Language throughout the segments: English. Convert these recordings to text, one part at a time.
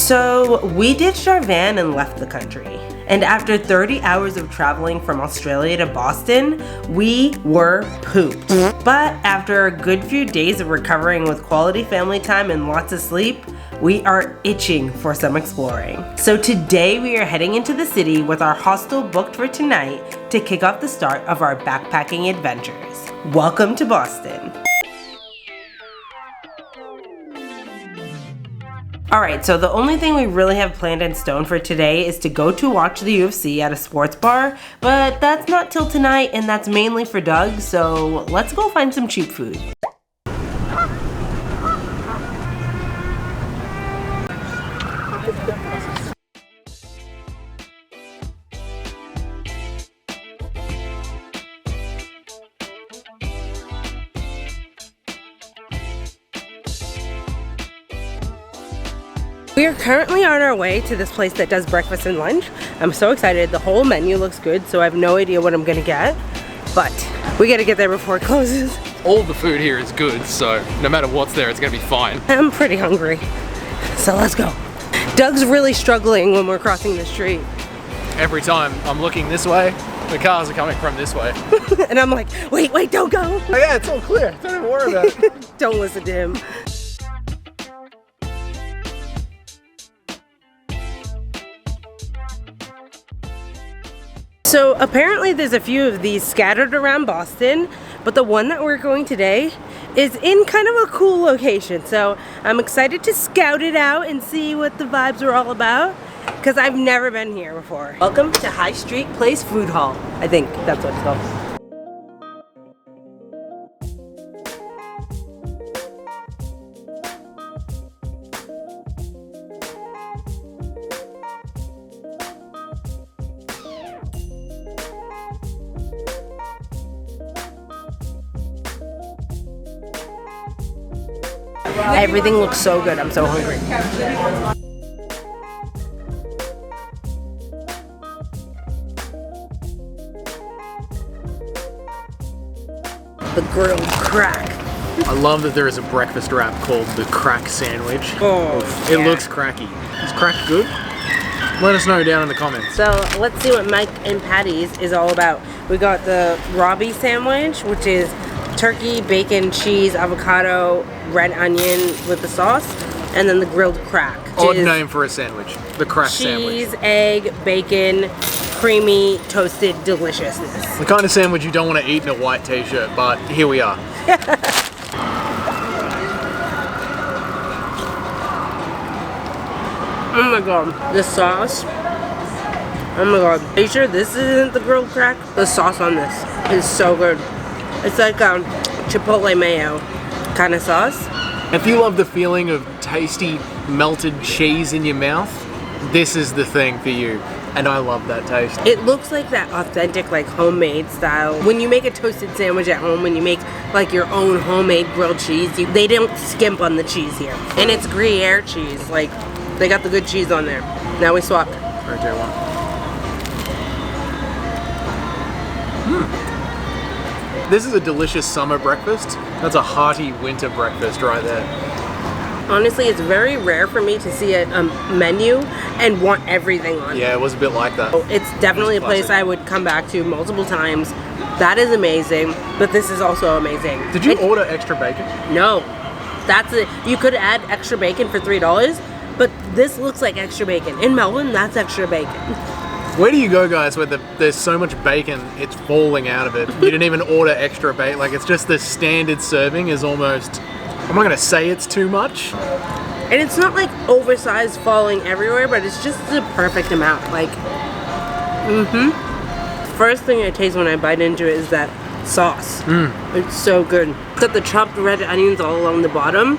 So we ditched our van and left the country. And after 30 hours of traveling from Australia to Boston, we were pooped. But after a good few days of recovering with quality family time and lots of sleep, we are itching for some exploring. So today we are heading into the city with our hostel booked for tonight to kick off the start of our backpacking adventures. Welcome to Boston. Alright, so the only thing we really have planned in stone for today is to go to watch the UFC at a sports bar, but that's not till tonight and that's mainly for Doug, so let's go find some cheap food. We are currently on our way to this place that does breakfast and lunch. I'm so excited. The whole menu looks good, so I have no idea what I'm gonna get, but we gotta get there before it closes. All the food here is good, so no matter what's there, it's gonna be fine. I'm pretty hungry, so let's go. Doug's really struggling when we're crossing the street. Every time I'm looking this way, the cars are coming from this way. And I'm like, wait, don't go. Oh yeah, it's all clear. Don't even worry about it. Don't listen to him. So apparently there's a few of these scattered around Boston, but the one that we're going today is in kind of a cool location. So I'm excited to scout it out and see what the vibes are all about, because I've never been here before. Welcome to High Street Place Food Hall. I think that's what it's called. Everything looks so good. I'm so hungry. The grilled crack. I love that there is a breakfast wrap called the crack sandwich. Oh, it yeah. looks cracky. Is crack good? Let us know down in the comments. So let's see what Mike and Patty's is all about. We got the Robbie sandwich, which is turkey, bacon, cheese, avocado, red onion with the sauce, and then the grilled crack. Odd name for a sandwich. The crack sandwich. Cheese, egg, bacon, creamy, toasted deliciousness. The kind of sandwich you don't want to eat in a white t-shirt, but here we are. Oh my god, this sauce. Oh my god. Are you sure this isn't the grilled crack? The sauce on this is so good. It's like chipotle mayo kind of sauce. If you love the feeling of tasty melted cheese in your mouth, this is the thing for you. And I love that taste. It looks like that authentic, like homemade style. When you make a toasted sandwich at home, when you make like your own homemade grilled cheese, they don't skimp on the cheese here. And it's Gruyere cheese. Like, they got the good cheese on there. Now we swap. Right there, one. This is a delicious summer breakfast. That's a hearty winter breakfast right there. Honestly, it's very rare for me to see a menu and want everything on it. Yeah, it was a bit like that. It's definitely a place I would come back to multiple times. That is amazing, but this is also amazing. Did you order extra bacon? No. That's it. You could add extra bacon for $3, but this looks like extra bacon. In Melbourne, that's extra bacon. Where do you go, guys, where there's so much bacon, it's falling out of it? You didn't even order extra bacon. Like, it's just the standard serving is almost, I'm not going to say it's too much. And it's not like oversized falling everywhere, but it's just the perfect amount. Like, First thing I taste when I bite into it is that sauce. It's so good. It's got the chopped red onions all along the bottom.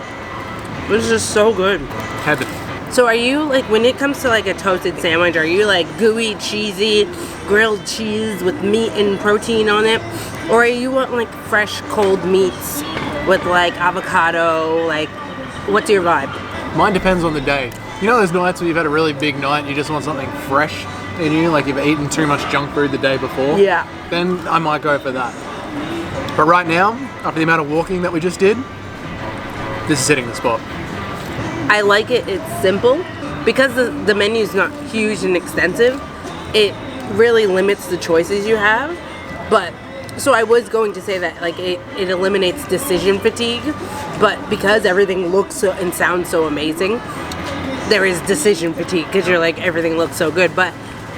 It's just so good. Heaven. So are you, like, when it comes to like a toasted sandwich, are you like gooey, cheesy, grilled cheese with meat and protein on it? Or are you want like fresh, cold meats with like avocado? Like, what's your vibe? Mine depends on the day. You know those nights where you've had a really big night and you just want something fresh in you, like you've eaten too much junk food the day before? Yeah. Then I might go for that. But right now, after the amount of walking that we just did, this is hitting the spot. I like it, it's simple, because the menu's not huge and extensive, it really limits the choices you have. But so I was going to say that like it eliminates decision fatigue, but because everything looks and sounds so amazing, there is decision fatigue because you're like, everything looks so good. But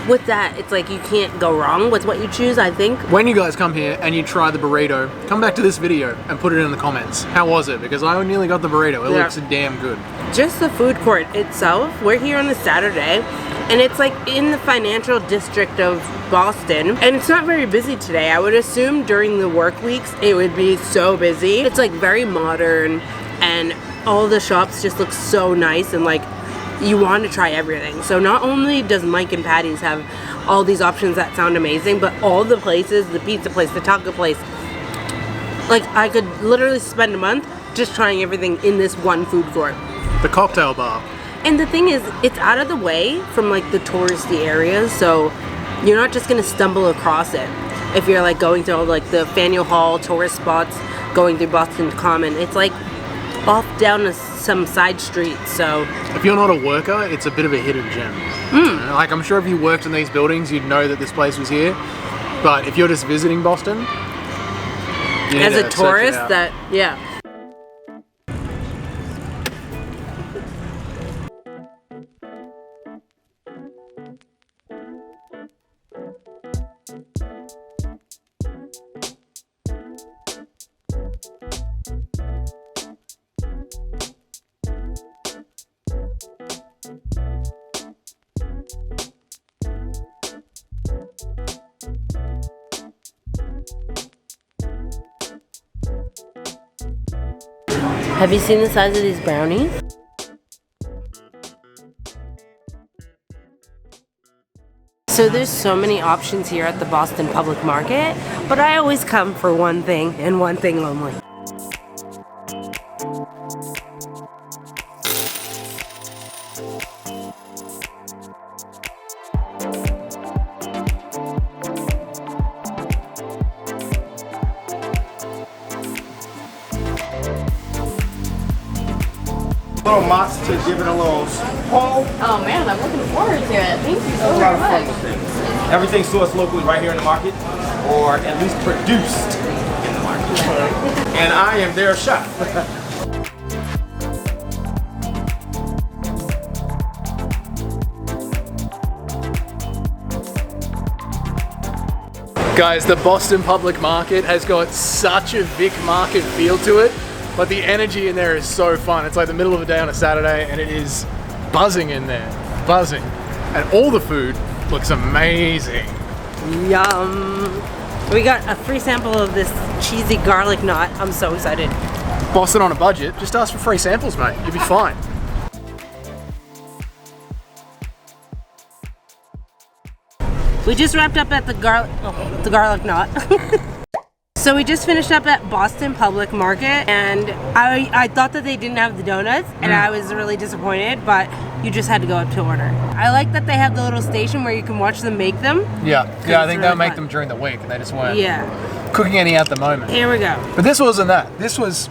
with that, it's like you can't go wrong with what you choose, I think. When you guys come here and you try the burrito, come back to this video and put it in the comments. How was it? Because I nearly got the burrito. It looks damn good. Just the food court itself, we're here on a Saturday, and it's like in the financial district of Boston, and it's not very busy today. I would assume during the work weeks it would be so busy. It's like very modern, and all the shops just look so nice, and like you want to try everything. So not only does Mike and Patty's have all these options that sound amazing, but all the places, the pizza place, the taco place, like I could literally spend a month just trying everything in this one food court. The cocktail bar. And the thing is, it's out of the way from like the touristy areas, so you're not just gonna stumble across it. If you're like going through like the Faneuil Hall tourist spots, going through Boston Common, it's like off down some side streets. So if you're not a worker, it's a bit of a hidden gem. Like I'm sure if you worked in these buildings, you'd know that this place was here. But if you're just visiting Boston, you as a tourist, yeah. Have you seen the size of these brownies? So there's so many options here at the Boston Public Market, but I always come for one thing and one thing only. Little mozz to give it a little pull. Oh man, I'm looking forward to it. Thank you so A lot of very fun much. with things. Everything's sourced locally right here in the market, or at least produced in the market. And I am their chef. Guys, the Boston Public Market has got such a Vic Market feel to it, but the energy in there is so fun. It's like the middle of the day on a Saturday and it is buzzing in there, buzzing. And all the food looks amazing. Yum! We got a free sample of this cheesy garlic knot. I'm so excited. Boston on a budget, just ask for free samples, mate. You'll be fine. We just wrapped up at the garlic knot. So we just finished up at Boston Public Market, and I thought that they didn't have the donuts, and I was really disappointed, but you just had to go up to order. I like that they have the little station where you can watch them make them. Yeah, I think they'll make fun. them during the week, and they just weren't Yeah. cooking any at the moment. Here we go. But this wasn't that. This was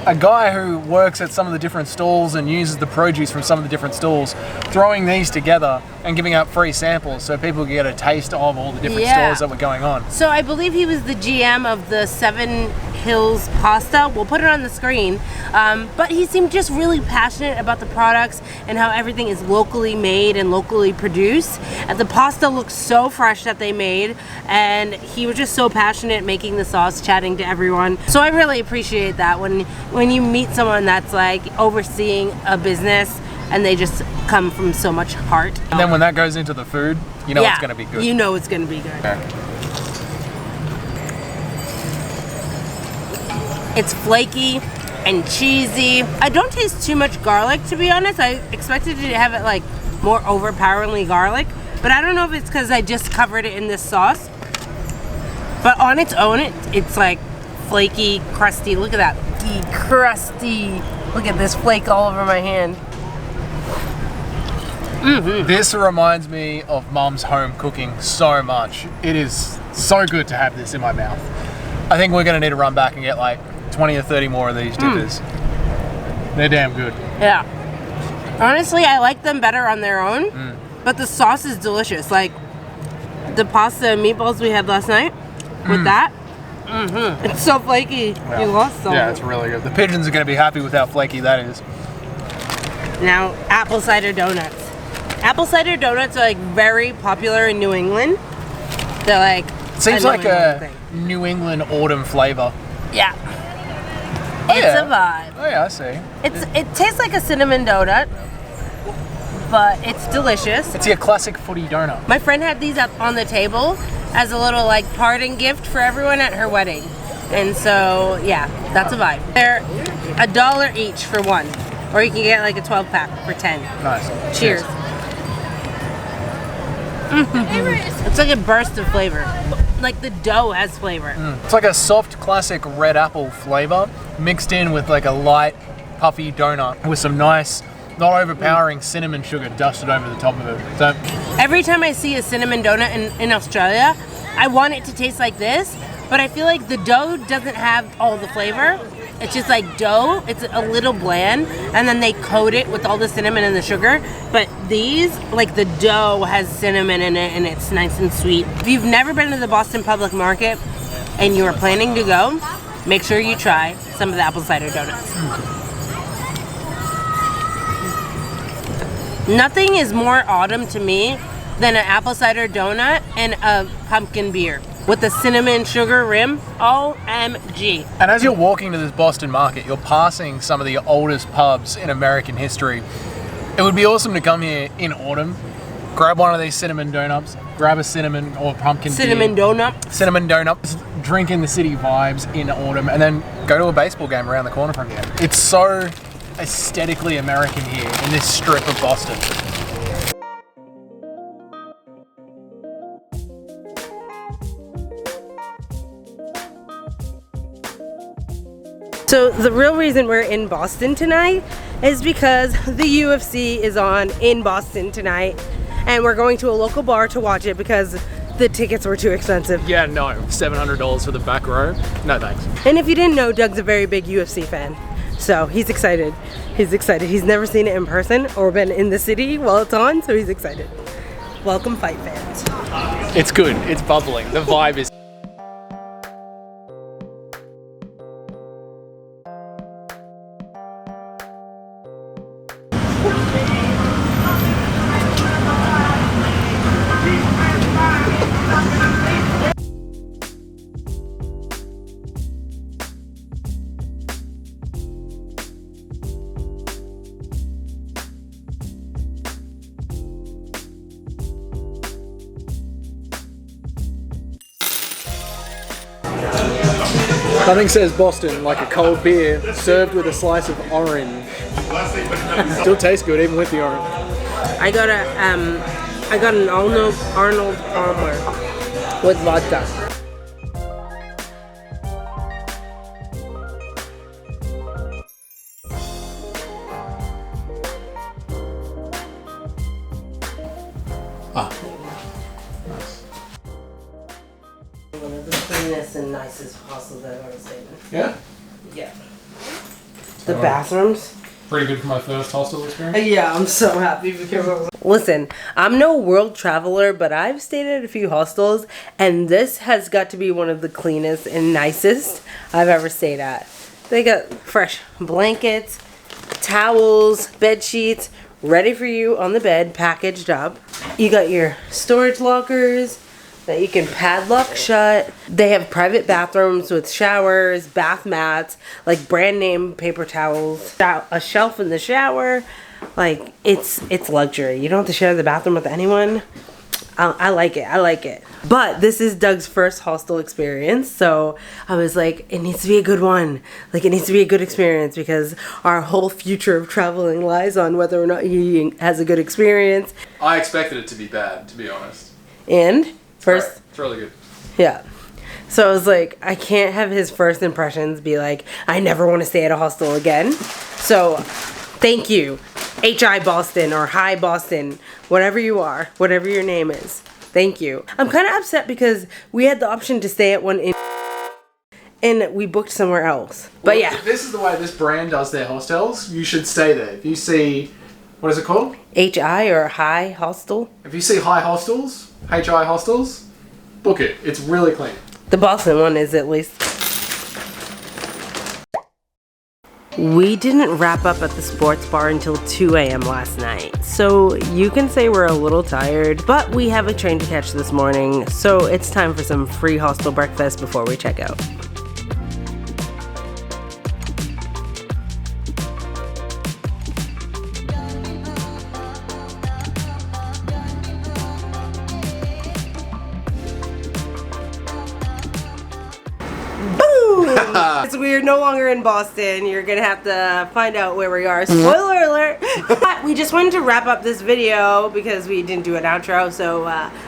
a guy who works at some of the different stalls and uses the produce from some of the different stalls, throwing these together and giving out free samples so people can get a taste of all the different stores that were going on. So I believe he was the GM of the Seven Hills Pasta. We'll put it on the screen. But he seemed just really passionate about the products and how everything is locally made and locally produced. And the pasta looked so fresh that they made, and he was just so passionate making the sauce, chatting to everyone. So I really appreciate that when you meet someone that's like overseeing a business and they just come from so much heart. And then when that goes into the food, you know it's going to be good. You know it's going to be good. Okay. It's flaky and cheesy. I don't taste too much garlic, to be honest. I expected to have it like more overpoweringly garlic, but I don't know if it's because I just covered it in this sauce. But on its own, it's like flaky, crusty. Look at that, crusty. Look at this flake all over my hand. Mm-hmm. This reminds me of Mum's home cooking so much. It is so good to have this in my mouth. I think we're going to need to run back and get like 20 or 30 more of these dippers. They're damn good. Yeah. Honestly, I like them better on their own, but the sauce is delicious. Like the pasta and meatballs we had last night with that. It's so flaky. Yeah. You lost some. Yeah, it's really good. The pigeons are going to be happy with how flaky that is. Now, apple cider donuts. Apple cider donuts are like very popular in New England. They're like Seems New like England a thing. New England autumn flavor. Yeah. Oh, It's yeah. a vibe. Oh yeah, I see. It tastes like a cinnamon donut, but it's delicious. It's your classic footy donut. My friend had these up on the table as a little like parting gift for everyone at her wedding. And so, yeah, that's a vibe. They're $1 each for one. Or you can get like a 12 pack for 10. Nice. Cheers. It's like a burst of flavor. Like the dough has flavor. It's like a soft, classic red apple flavor mixed in with like a light, puffy donut with some nice, not overpowering cinnamon sugar dusted over the top of it. So, Every time I see a cinnamon donut in Australia, I want it to taste like this, but I feel like the dough doesn't have all the flavor. It's just like dough, it's a little bland, and then they coat it with all the cinnamon and the sugar. But these, like the dough has cinnamon in it and it's nice and sweet. If you've never been to the Boston Public Market and you are planning to go, make sure you try some of the apple cider donuts. Nothing is more autumn to me than an apple cider donut and a pumpkin beer with a cinnamon sugar rim. OMG. and as you're walking to this Boston market, you're passing some of the oldest pubs in American history. It would be awesome to come here in autumn, grab one of these cinnamon donuts, grab a cinnamon or pumpkin Cinnamon beer, donut. cinnamon donuts, drink in the city vibes in autumn, and then go to a baseball game around the corner from here. It's so aesthetically American here in this strip of Boston. So the real reason we're in Boston tonight is because the UFC is on in Boston tonight, and we're going to a local bar to watch it because the tickets were too expensive. Yeah, no, $700 for the back row. No thanks. And if you didn't know, Doug's a very big UFC fan, so he's excited. He's excited. He's never seen it in person or been in the city while it's on, so he's excited. Welcome, fight fans. It's good. It's bubbling. The vibe is. Nothing says Boston like a cold beer served with a slice of orange. Still tastes good even with the orange. I got an Arnold Palmer with vodka. One of the cleanest and nicest hostels I've ever stayed in. Yeah. Yeah. The bathrooms. Pretty good for my first hostel experience. Yeah, I'm so happy because listen, I'm no world traveler, but I've stayed at a few hostels, and this has got to be one of the cleanest and nicest I've ever stayed at. They got fresh blankets, towels, bed sheets, ready for you on the bed, packaged up. You got your storage lockers that you can padlock shut. They have private bathrooms with showers, bath mats, like brand name paper towels, a shelf in the shower. Like it's luxury. You don't have to share the bathroom with anyone. I like it. I like it. But this is Doug's first hostel experience, so I was like, it needs to be a good one. Like, it needs to be a good experience because our whole future of traveling lies on whether or not he has a good experience. I expected it to be bad, to be honest. And first, It's really good. yeah. So I was like, I can't have his first impressions be like, I never want to stay at a hostel again. So thank you, HI Boston or Hi Boston, whatever you are, whatever your name is. Thank you. I'm kind of upset because we had the option to stay at one in and we booked somewhere else. But yeah. If this is the way this brand does their hostels, you should stay there. If you see What is it called? HI or High Hostel. If you see High Hostels, HI Hostels, book it. It's really clean. The Boston one is at least. We didn't wrap up at the sports bar until 2 a.m. last night, so you can say we're a little tired, but we have a train to catch this morning, so it's time for some free hostel breakfast before we check out. So we are no longer in Boston. You're gonna have to find out where we are. Spoiler alert! We just wanted to wrap up this video because we didn't do an outro, so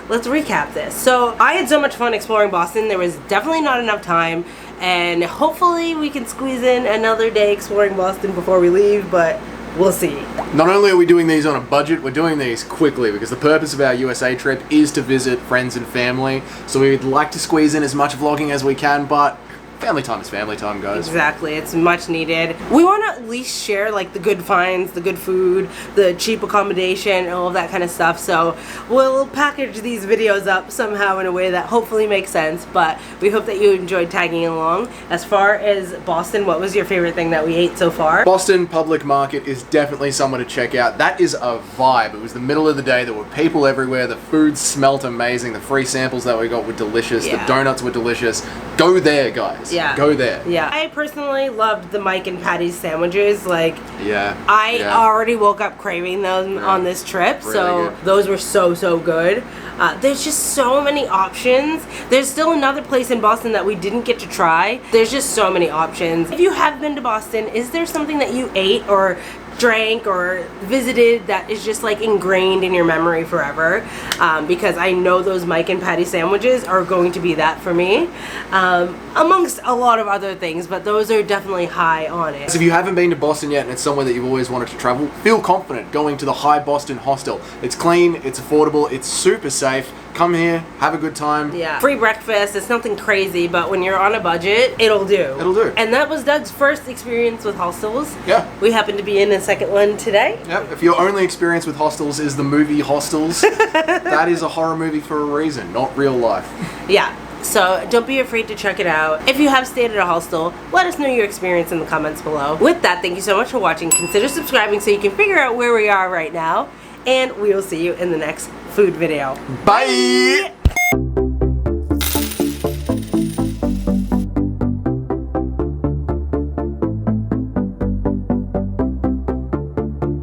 let's recap this. So I had so much fun exploring Boston. There was definitely not enough time, and hopefully we can squeeze in another day exploring Boston before we leave, but we'll see. Not only are we doing these on a budget, we're doing these quickly because the purpose of our USA trip is to visit friends and family. So we'd like to squeeze in as much vlogging as we can, but family time is family time, guys. Exactly, it's much needed. We want to at least share like the good finds, the good food, the cheap accommodation, all of that kind of stuff. So we'll package these videos up somehow in a way that hopefully makes sense, but we hope that you enjoyed tagging along. As far as Boston, what was your favorite thing that we ate so far? Boston Public Market is definitely somewhere to check out. That is a vibe. It was the middle of the day, there were people everywhere, the food smelt amazing, the free samples that we got were delicious, the donuts were delicious. Go there, guys. Yeah. Go there. Yeah. I personally loved the Mike and Patty's sandwiches. Like, I Yeah. already woke up craving them on this trip, Really so good. those were so good. There's just so many options. There's still another place in Boston that we didn't get to try. There's just so many options. If you have been to Boston, is there something that you ate or drank or visited that is just like ingrained in your memory forever? Because I know those Mike and Patty sandwiches are going to be that for me, amongst a lot of other things, but those are definitely high on it. So if you haven't been to Boston yet and it's somewhere that you've always wanted to travel, feel confident going to the High Boston Hostel. It's clean, it's affordable, it's super safe. Come here, have a good time. Yeah. Free breakfast, it's nothing crazy, but when you're on a budget, it'll do. It'll do. And that was Doug's first experience with hostels. Yeah. We happen to be in a second one today. Yep. If your only experience with hostels is the movie Hostels, that is a horror movie for a reason, not real life. Yeah. So don't be afraid to check it out. If you have stayed at a hostel, let us know your experience in the comments below. With that, thank you so much for watching. Consider subscribing so you can figure out where we are right now. And we will see you in the next food video. Bye!